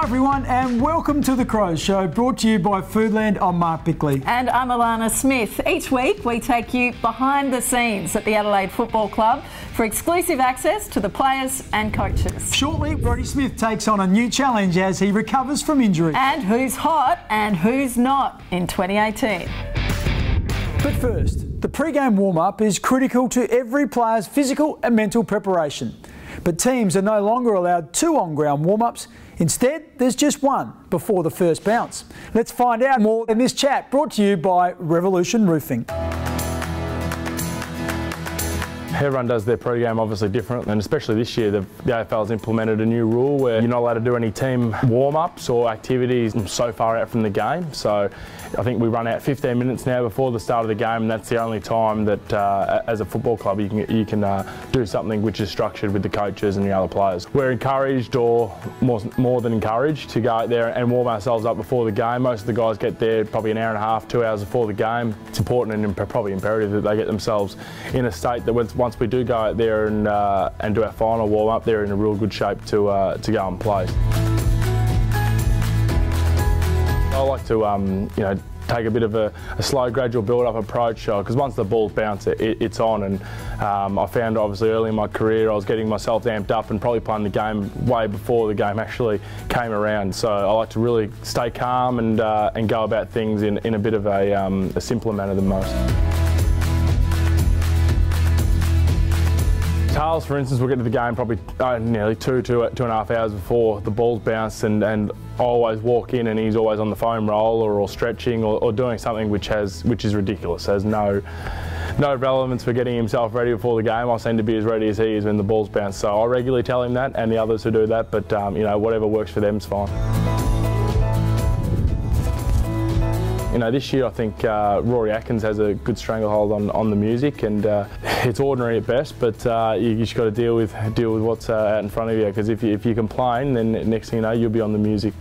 everyone, and welcome to The Crows Show, brought to you by Foodland. I'm Mark Bickley. And I'm Alana Smith. Each week we take you behind the scenes at the Adelaide Football Club for exclusive access to the players and coaches. Shortly, Brodie Smith takes on a new challenge as he recovers from injury. And who's hot and who's not in 2018. But first, the pre-game warm-up is critical to every player's physical and mental preparation. But teams are no longer allowed 2 on-ground warm-ups. Instead, there's just one before the first bounce. Let's find out more in this chat brought to you by Revolution Roofing. Everyone does their pre-game obviously different, and especially this year the AFL's implemented a new rule where you're not allowed to do any team warm-ups or activities so far out from the game. So I think we run out 15 minutes now before the start of the game, and that's the only time that as a football club you can do something which is structured with the coaches and the other players. We're encouraged, or more than encouraged, to go out there and warm ourselves up before the game. Most of the guys get there probably an hour and a half, 2 hours before the game. It's important and probably imperative that they get themselves in a state that once we do go out there and do our final warm-up, they're in a real good shape to go and play. I like to take a bit of a slow, gradual build-up approach, because once the balls bounce, it's on. And I found obviously early in my career I was getting myself amped up and probably playing the game way before the game actually came around. So I like to really stay calm and go about things in a bit of a simpler manner than most. Charles, for instance, will get to the game probably nearly two and a half hours before the balls bounce, and I always walk in and he's always on the foam roller or stretching or doing something which is ridiculous. There's no relevance for getting himself ready before the game. I seem to be as ready as he is when the balls bounce. So I regularly tell him that, and the others who do that, but whatever works for them's fine. This year I think Rory Atkins has a good stranglehold on the music, and it's ordinary at best, but you just got to deal with what's out in front of you, because if you complain, then next thing you know you'll be on the music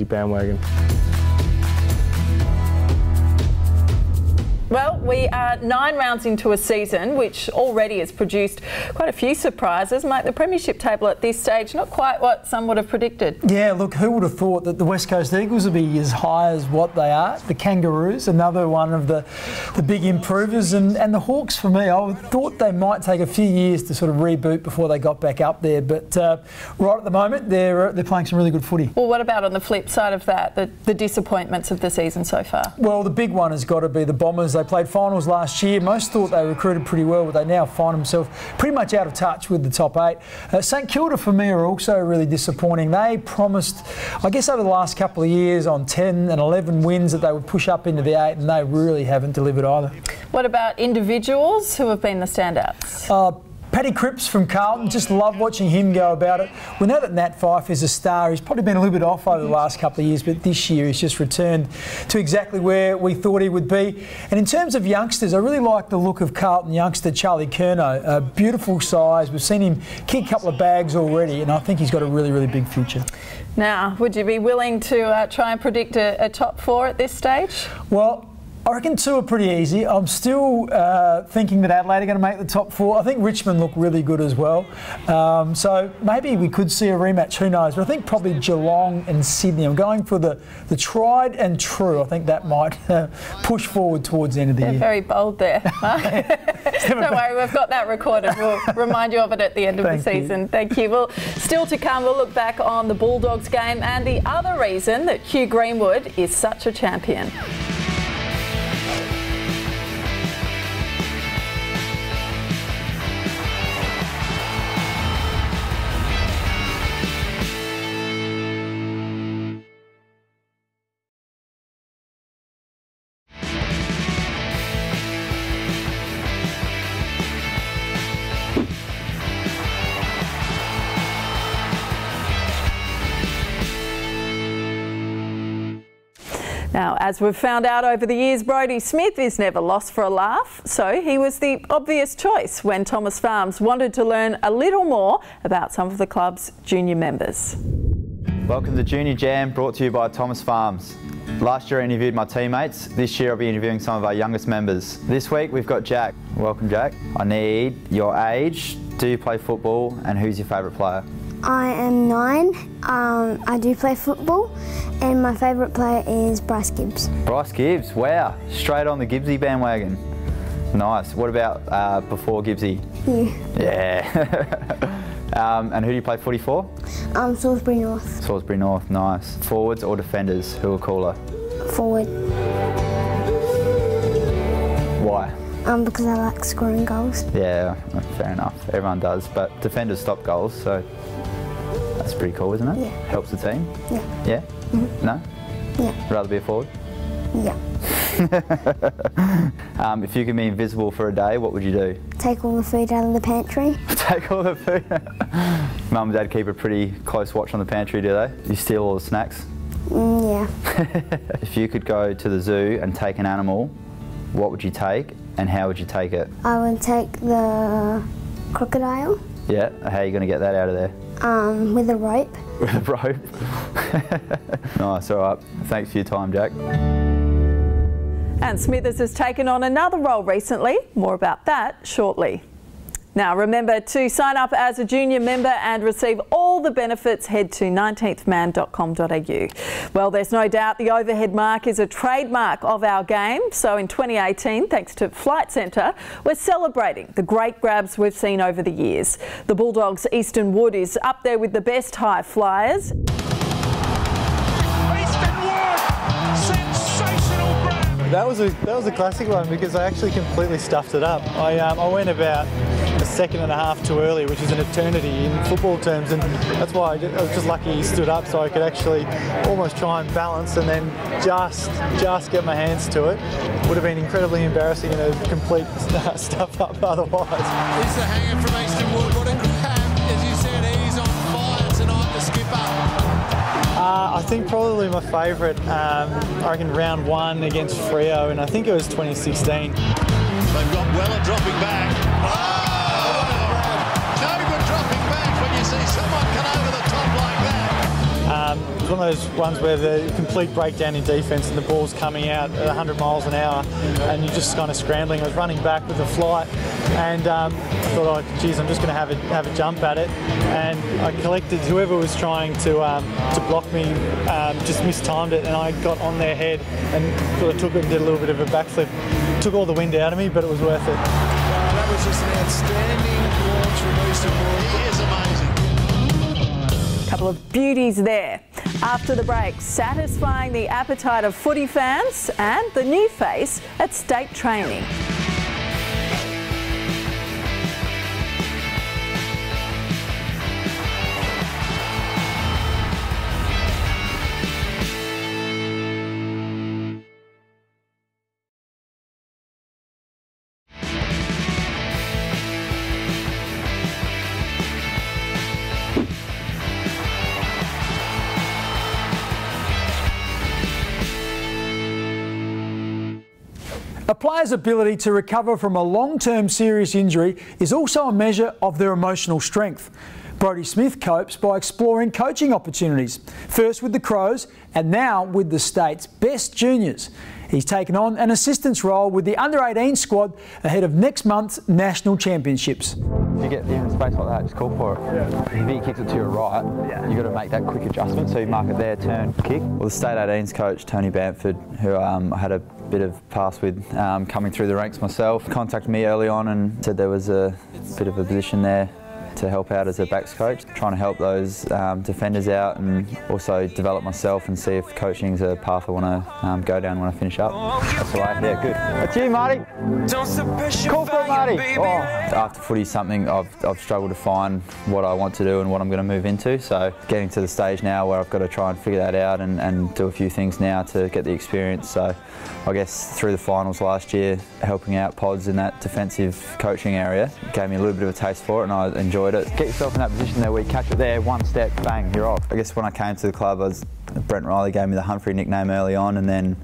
bandwagon. Well, we are 9 rounds into a season which already has produced quite a few surprises. Mate, the premiership table at this stage, not quite what some would have predicted. Yeah, look, who would have thought that the West Coast Eagles would be as high as what they are? The Kangaroos, another one of the big improvers, and the Hawks, for me, I thought they might take a few years to sort of reboot before they got back up there, but right at the moment they're playing some really good footy. Well, what about on the flip side of that, the disappointments of the season so far? Well, the big one has got to be the Bombers. They played finals last year. Most thought they recruited pretty well, but they now find themselves pretty much out of touch with the top 8. St Kilda, for me, are also really disappointing. They promised, I guess, over the last couple of years on 10 and 11 wins that they would push up into the 8, and they really haven't delivered either. What about individuals? Who have been the standouts? Paddy Cripps from Carlton, just love watching him go about it. We know that Nat Fyfe is a star. He's probably been a little bit off over the last couple of years, but this year he's just returned to exactly where we thought he would be. And in terms of youngsters, I really like the look of Carlton youngster Charlie Curnow. Beautiful size. We've seen him kick a couple of bags already, and I think he's got a really, really big future. Now, would you be willing to try and predict a top 4 at this stage? Well, I reckon 2 are pretty easy. I'm still thinking that Adelaide are going to make the top 4. I think Richmond look really good as well. So maybe we could see a rematch, who knows. But I think probably Geelong and Sydney. I'm going for the tried and true. I think that might push forward towards the end of the year. Very bold there. Don't worry, we've got that recorded. We'll remind you of it at the end of the season. Thank you. Well, still to come, we'll look back on the Bulldogs game and the other reason that Hugh Greenwood is such a champion. Now, as we've found out over the years, Brodie Smith is never lost for a laugh, so he was the obvious choice when Thomas Farms wanted to learn a little more about some of the club's junior members. Welcome to Junior Jam, brought to you by Thomas Farms. Last year I interviewed my teammates. This year I'll be interviewing some of our youngest members. This week we've got Jack. Welcome, Jack. I need your age, do you play football, and who's your favourite player? I am 9. I do play football, and my favourite player is Bryce Gibbs. Bryce Gibbs, wow, straight on the Gibbsy bandwagon. Nice. What about before Gibbsy? You. Yeah. And who do you play footy for? Salisbury North. Salisbury North, nice. Forwards or defenders, who are cooler? Forward. Why? Because I like scoring goals. Yeah, fair enough. Everyone does, but defenders stop goals, so that's pretty cool, isn't it? Yeah. Helps the team? Yeah. Yeah? Mm-hmm. No? Yeah. Rather be a forward? Yeah. If you could be invisible for a day, what would you do? Take all the food out of the pantry. Take all the food? Mum and Dad keep a pretty close watch on the pantry, do they? You steal all the snacks? Yeah. If you could go to the zoo and take an animal, what would you take and how would you take it? I would take the crocodile. Yeah, how are you going to get that out of there? With a rope. With a rope? Nice, all right. Thanks for your time, Jack. And Smithers has taken on another role recently. More about that shortly. Now remember to sign up as a junior member and receive all the benefits. Head to 19thman.com.au. Well, there's no doubt the overhead mark is a trademark of our game. So in 2018, thanks to Flight Centre, we're celebrating the great grabs we've seen over the years. The Bulldogs' Eastern Wood is up there with the best high flyers. That was a classic one because I actually completely stuffed it up. I went about a second and a half too early, which is an eternity in football terms, and that's why I was just lucky he stood up so I could actually almost try and balance and then just get my hands to it. Would have been incredibly embarrassing and a complete stuff up otherwise. Here's the hanger from Eastern Wood. What a grab. As you said, he's on fire tonight, the skipper. I think probably my favourite, I reckon round 1 against Freo, and I think it was 2016. They've got Weller dropping back. Oh! No good dropping back when you see someone come over the top like that. It's one of those ones where the complete breakdown in defence and the ball's coming out at 100 miles an hour and you're just kind of scrambling. I was running back with the flight and I thought, oh, geez, I'm just going to have a jump at it. And I collected whoever was trying to block me, just mistimed it, and I got on their head and sort of took it and did a little bit of a backflip. Took all the wind out of me, but it was worth it. That was just an outstanding launch from Eastern Wood. He is amazing. Couple of beauties there. After the break, satisfying the appetite of footy fans and the new face at state training. A player's ability to recover from a long-term serious injury is also a measure of their emotional strength. Brodie Smith copes by exploring coaching opportunities, first with the Crows and now with the state's best juniors. He's taken on an assistance role with the under-18 squad ahead of next month's national championships. If you get in a space like that, just call for it. Yeah. If he kicks it to your right, you've got to make that quick adjustment. So you mark it there, turn, kick. Well, the State 18's coach, Tony Bamford, who I had a bit of pass with coming through the ranks myself, contacted me early on and said there was a bit of a position there to help out as a backs coach, trying to help those defenders out and also develop myself and see if coaching is a path I want to go down when I finish up. That's all right, yeah, good. That's you, Marty. Call for it, Marty. Oh. After footy is something I've struggled to find what I want to do and what I'm going to move into, so getting to the stage now where I've got to try and figure that out and do a few things now to get the experience. So I guess through the finals last year, helping out pods in that defensive coaching area gave me a little bit of a taste for it and I enjoyed it. Get yourself in that position there where you catch it there, one step, bang, you're off. I guess when I came to the club, Brent Riley gave me the Humphrey nickname early on, and then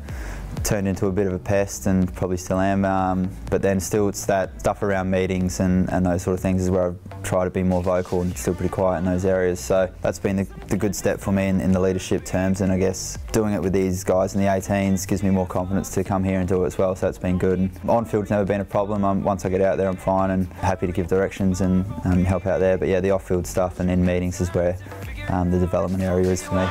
turned into a bit of a pest, and probably still am. But then still, it's that stuff around meetings and those sort of things is where I've tried to be more vocal and still pretty quiet in those areas. So that's been the good step for me in the leadership terms, and I guess doing it with these guys in the 18s gives me more confidence to come here and do it as well. So that's been good. And on-field's never been a problem. Once I get out there, I'm fine and happy to give directions and help out there. But yeah, the off-field stuff and in meetings is where the development area is for me.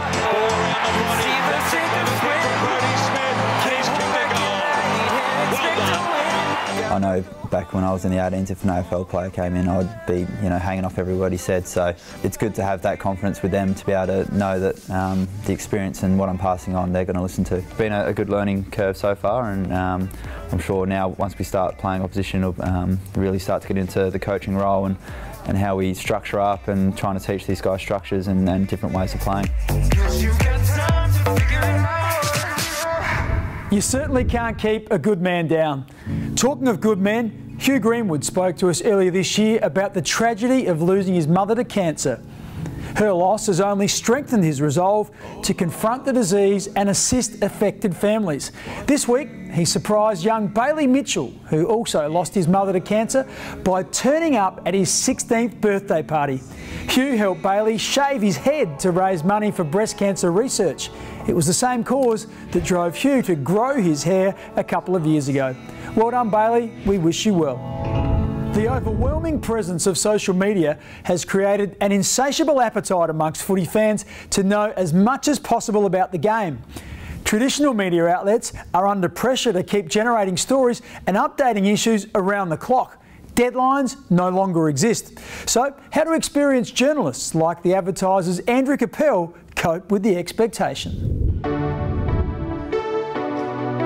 I know back when I was in the 18s, if an AFL player came in, I'd be, hanging off every word he said. So it's good to have that confidence with them to be able to know that the experience and what I'm passing on, they're going to listen to. It's been a good learning curve so far, and I'm sure now once we start playing opposition, we'll really start to get into the coaching role and how we structure up and trying to teach these guys structures and different ways of playing. You certainly can't keep a good man down. Talking of good men, Hugh Greenwood spoke to us earlier this year about the tragedy of losing his mother to cancer. Her loss has only strengthened his resolve to confront the disease and assist affected families. This week, he surprised young Bailey Mitchell, who also lost his mother to cancer, by turning up at his 16th birthday party. Hugh helped Bailey shave his head to raise money for breast cancer research. It was the same cause that drove Hugh to grow his hair a couple of years ago. Well done, Bailey. We wish you well. The overwhelming presence of social media has created an insatiable appetite amongst footy fans to know as much as possible about the game. Traditional media outlets are under pressure to keep generating stories and updating issues around the clock. Deadlines no longer exist. So, how do experienced journalists like the Advertiser's Andrew Capel cope with the expectation?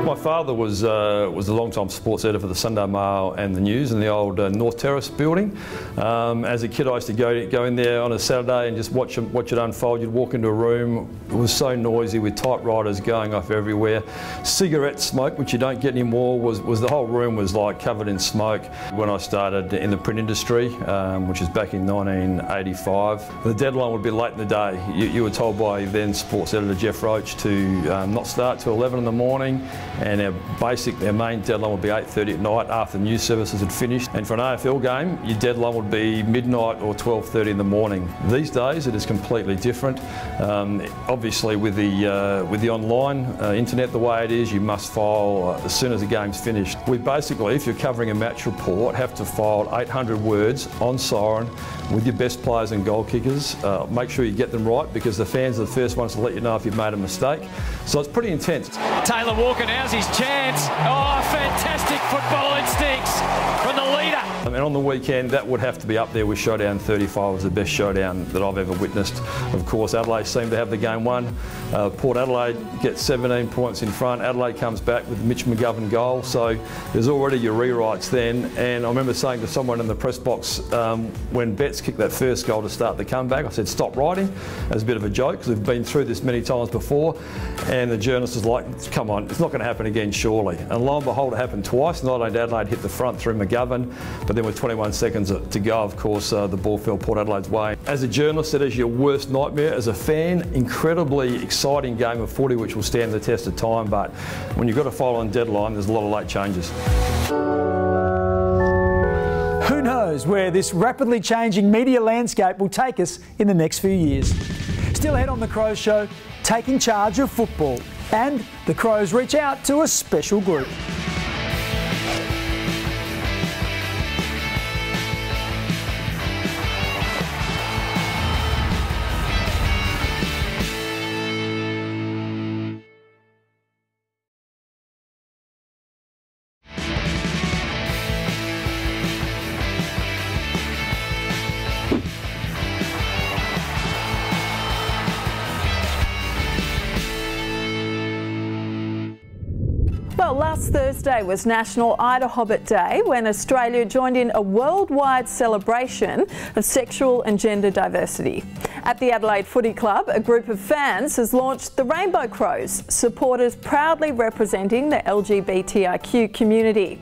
My father was a long-time sports editor for the Sunday Mail and the News in the old North Terrace building. As a kid, I used to go in there on a Saturday and just watch it unfold. You'd walk into a room, it was so noisy with typewriters going off everywhere. Cigarette smoke, which you don't get anymore, was the whole room was like covered in smoke. When I started in the print industry, which is back in 1985, the deadline would be late in the day. You were told by then sports editor Jeff Roach to not start till 11 in the morning. And our main deadline would be 8:30 at night after the news services had finished. And for an AFL game, your deadline would be midnight or 12:30 in the morning. These days, it is completely different. Obviously, with the online internet the way it is, you must file as soon as the game's finished. We basically, if you're covering a match report, have to file 800 words on siren with your best players and goal kickers. Make sure you get them right, because the fans are the first ones to let you know if you've made a mistake. So it's pretty intense. Taylor Walker, now's his chance. Oh, fantastic football instincts from the leader. And on the weekend, that would have to be up there with Showdown 35 as the best showdown that I've ever witnessed. Of course, Adelaide seemed to have the game won. Port Adelaide gets 17 points in front. Adelaide comes back with Mitch McGovern goal. So there's already your rewrites then. And I remember saying to someone in the press box when Betts kicked that first goal to start the comeback, I said, stop writing, as a bit of a joke, because we've been through this many times before. And the journalist was like, come on, it's not going to happen again, surely. And lo and behold, it happened twice. Not only did Adelaide hit the front through McGovern, but then with 21 seconds to go, of course, the ball fell Port Adelaide's way. As a journalist, it is your worst nightmare. As a fan, incredibly exciting game of footy which will stand the test of time, but when you've got to follow on deadline, there's a lot of late changes. Who knows where this rapidly changing media landscape will take us in the next few years. Still ahead on The Crows Show, taking charge of football, and the Crows reach out to a special group. Well, last Thursday was National Ida Hobbit Day, when Australia joined in a worldwide celebration of sexual and gender diversity. At the Adelaide Footy Club, a group of fans has launched the Rainbow Crows, supporters proudly representing the LGBTIQ community.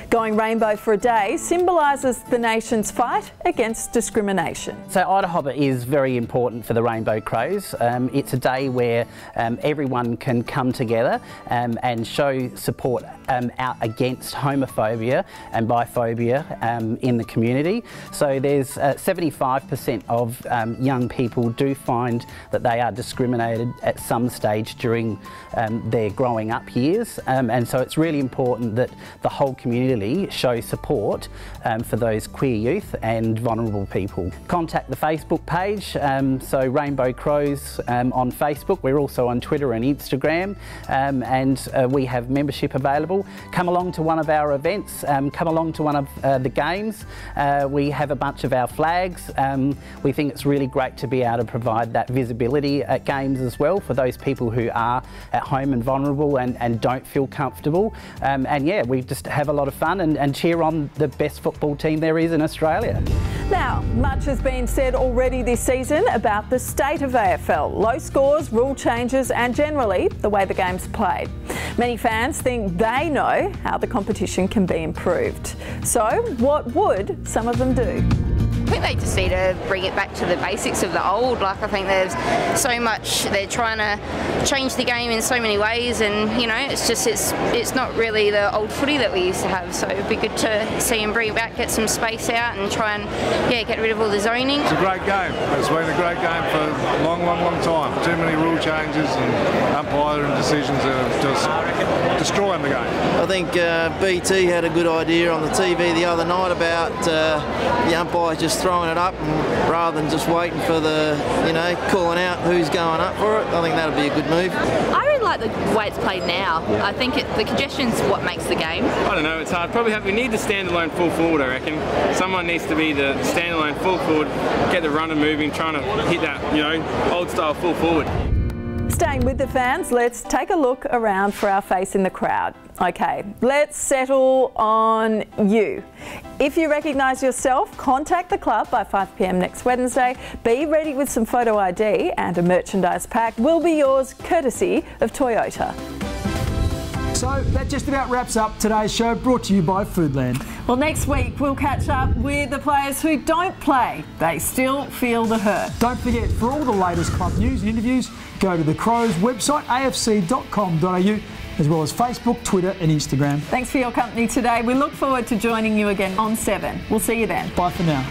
Going rainbow for a day symbolises the nation's fight against discrimination. So Idahobba is very important for the Rainbow Crows. It's a day where everyone can come together and show support out against homophobia and biphobia in the community. So there's 75% of young people do find that they are discriminated at some stage during their growing up years, and so it's really important that the whole community show support for those queer youth and vulnerable people. Contact the Facebook page, so Rainbow Crows on Facebook. We're also on Twitter and Instagram, and we have membership available. Come along to one of our events, come along to one of the games. We have a bunch of our flags. We think it's really great to be able to provide that visibility at games as well for those people who are at home and vulnerable and don't feel comfortable. And yeah, we just have a lot of fun and cheer on the best football team there is in Australia. Now, much has been said already this season about the state of AFL. Low scores, rule changes and generally the way the game's played. Many fans think they know how the competition can be improved. So what would some of them do? I think they just need to bring it back to the basics of the old. Like, I think there's so much, they're trying to change the game in so many ways, and you know, it's not really the old footy that we used to have. So it'd be good to see them bring it back, get some space out, and try and get rid of all the zoning. It's a great game. It's been a great game for a long time. Too many rule changes and umpiring decisions that are just destroying the game. I think BT had a good idea on the TV the other night about the umpires just throwing it up rather than just waiting for the, calling out who's going up for it. I think that'll be a good move. I really like the way it's played now. I think the congestion's what makes the game. I don't know, it's hard. We need the standalone full forward, I reckon. Someone needs to be the standalone full forward, get the runner moving, trying to hit that, old style full forward. Staying with the fans, let's take a look around for our face in the crowd. Okay, let's settle on you. If you recognise yourself, contact the club by 5 p.m. next Wednesday. Be ready with some photo ID and a merchandise pack will be yours courtesy of Toyota. So that just about wraps up today's show, brought to you by Foodland. Well, next week we'll catch up with the players who don't play. They still feel the hurt. Don't forget, for all the latest club news and interviews, go to the Crows website, afc.com.au, as well as Facebook, Twitter and Instagram. Thanks for your company today. We look forward to joining you again on 7. We'll see you then. Bye for now.